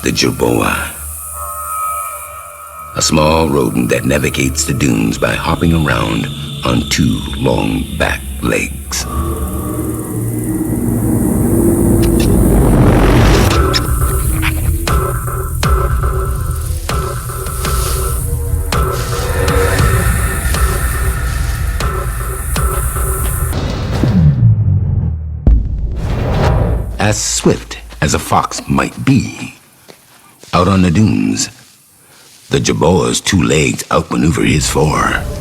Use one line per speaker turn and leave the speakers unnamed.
the jerboa. A small rodent that navigates the dunes by hopping around on two long back legs. As swift as a fox might be, out on the dunes, the jerboa's two legs outmaneuver his four.